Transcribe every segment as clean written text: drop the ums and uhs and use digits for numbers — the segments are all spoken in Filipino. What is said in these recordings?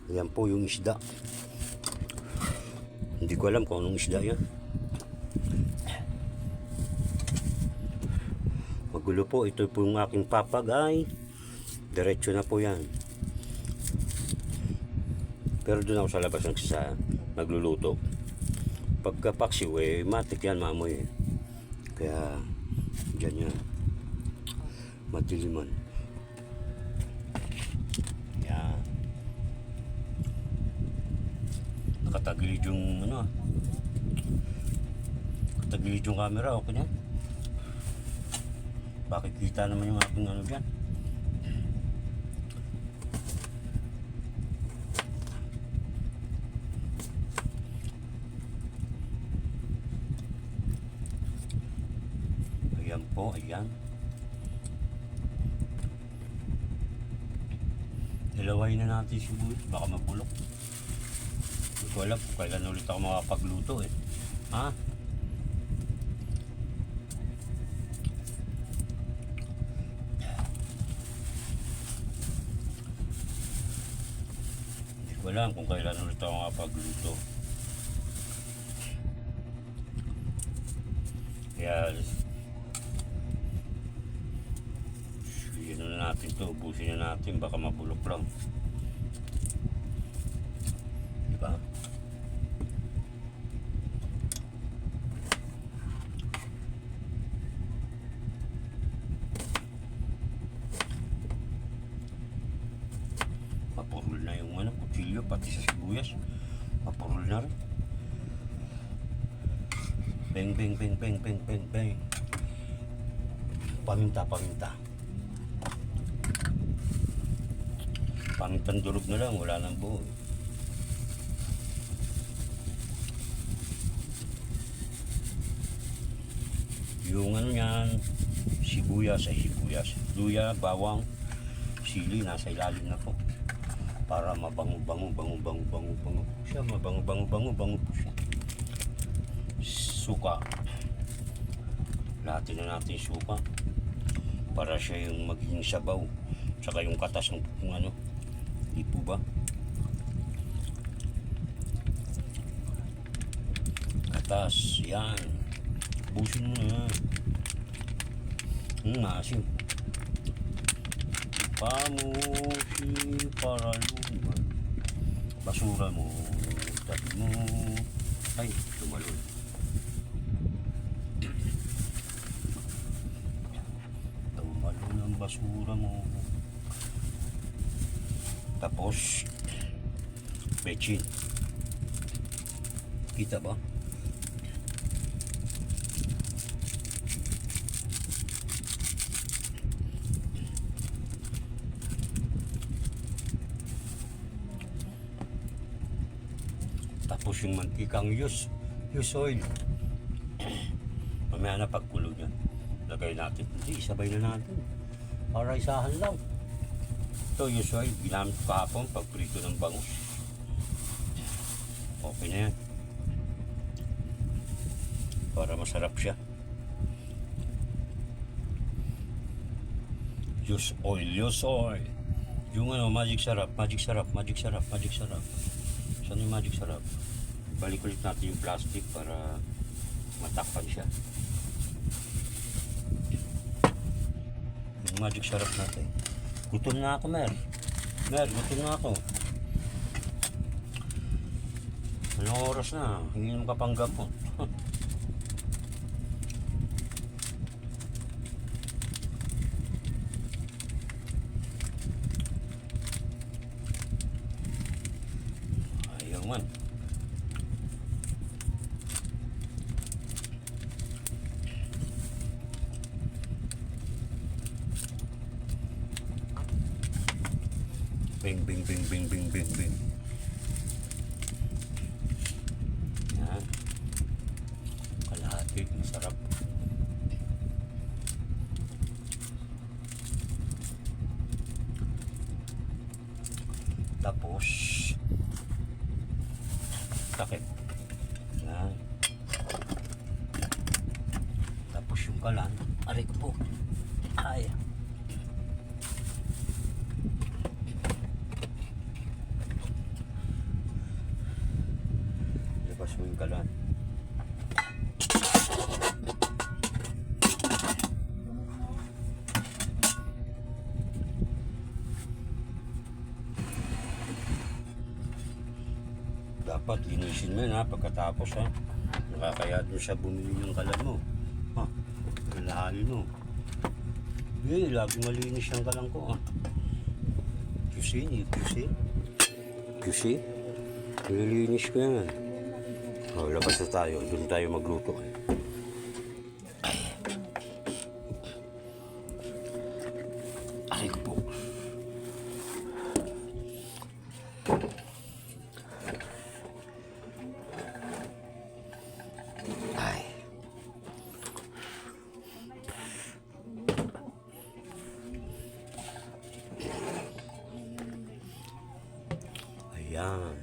Ayan po yung isda. Hindi ko alam kung anong isda yan. Magulo po. Ito po yung aking papagay. Diretso na po yan. Pero doon ako sa labas nagluluto. Pagka paksiw matik yan mamoy Kaya dyan yan. Matiliman. Yan. Nakatagilid yung nakatagilid yung camera. Okay na. Bakit kita naman yung aking dyan. Ayan po, ayan. Ilaway na natin sibuyas, baka mabulok. Hindi ko alam kung kailan ulit ako makapagluto Ha? Hindi ko alam kung kailan ulit ako makapagluto. Kaya na natin to, ubusin na natin, baka mabulok lang. Diba? Mapurol na yung kutsilyo, pati sa sibuyas. Mapurol na rin. Beng, beng, beng, beng, beng, beng, beng. Paminta, paminta. Pangitang durog na lang, wala nang buo. Yung yan, sibuyas ay sibuyas. Luya, bawang, sili, nasa ilalim na po. Para mabango siya. Mabango po siya. Suka. Lahatin na natin suka. Para siya yung magiging sabaw. Tsaka yung katas ng ipo ba? Katas, yan. Busin mo na. Maasim. Pamusi para luman. Basura mo, tabi mo. Ay, tumalon. Tumalon ang basura mo. Tapos bechin. Kita ba? Tapos yung mantikang use oil. Mamaya na pagkulo niya, lagay natin. Hindi, isabay na natin. Para isahan lang. Ito yung soy, ginamit ko kahapon pagprito ng bangus. Okay na yan. Para masarap siya. Use oil. Yung magic sarap. Saan yung magic sarap? Balik ulit natin yung plastic para matakpan siya. Yung magic sarap natin. Gutom na ako, Mer, gutom na ako. Anong oras na? Hindi mo kapanggap mo. Ayaw man. Bing, bing, bing, bing, bing, bing, bing. Yan. Kalahati, masarap. Tapos, takip. Yan. Tapos yung kalan, aray ko po. Ay. mo yung kalan. Dapat linisin mo yun ha, pagkatapos ha. Nakakaya dun sa bumili yung kalan mo. Ha, kalahalin mo. Eh, lagi malinis yung kalan ko ha. QC, nililinis ko yan. O, labas na tayo, dun tayo magluto. Aray ko po. Ayan.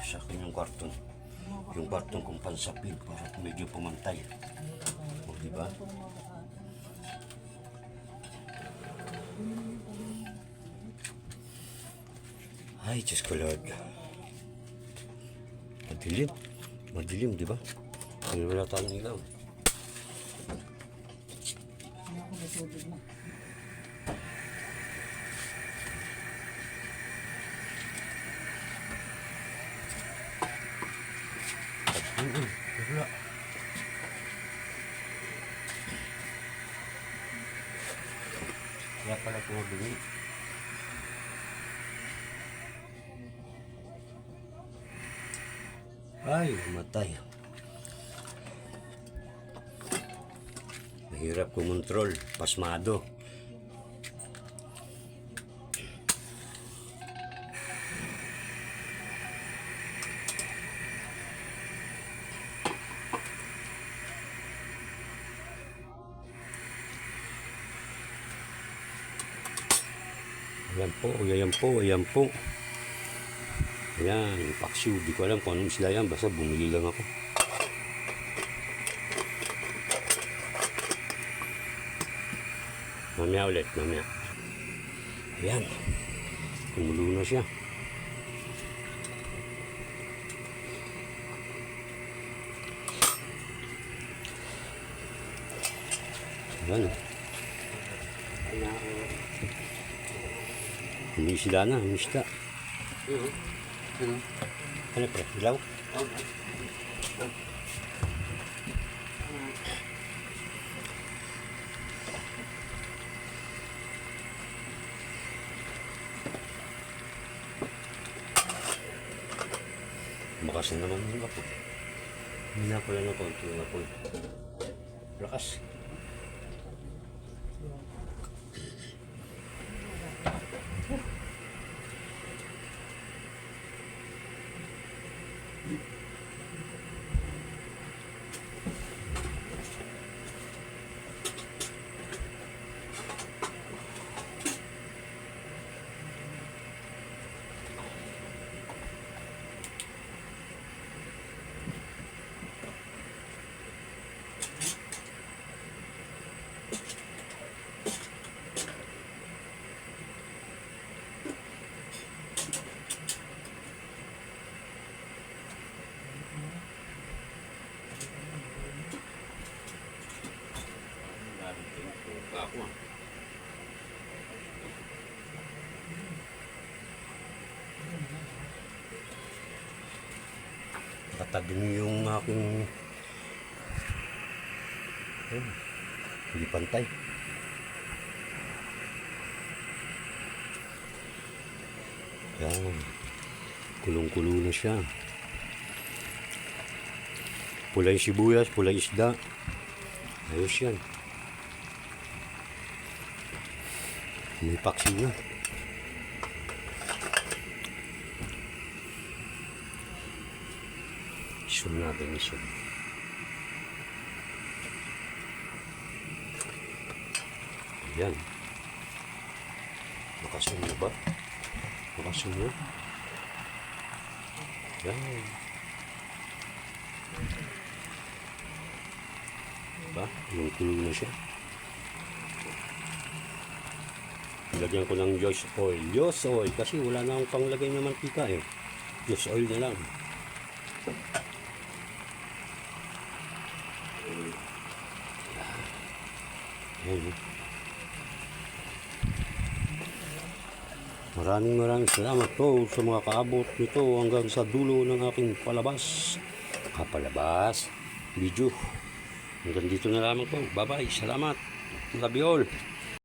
Sa akin yung kwartong kung pansapid para medyo pumantay. O, diba? Ay, Diyos ko Lord. Madilim, diba? Wala tayong ilaw. Wala. Kaya pala tumabili. Ay, matay. Mahirap kumontrol. Pasmado. Ayan po. Ayan, paksiw. Di ko alam kung anong isla yan. Basta bumili lang ako. Mamaya ulit. Ayan. Kumulo na siya. Ayan. Umisda na. Ano pre? Ilaw? Makas na naman yung apoy. Hindi na ko lang ng konti yung apoy. Lakas. Ako ah. Katabi niyo yung aking hindi pantay. Yan. Kulong-kulo na siya. Pula yung sibuyas, pula yung isda. Ayos yan. May paksi na. Isun natin, isun. Ayan. Makasun na ba? Makasun na. Ayan. Diba? Yung kulong na siya. Lagyan ko ng Joyce oil. Joyce oil kasi wala na akong panglagay ng mantika eh. Joyce oil na lang. Ayan. Maraming salamat po sa mga kaabot nito hanggang sa dulo ng aking palabas. Video. Hanggang dito na lamang po. Bye bye. Salamat. Love you all.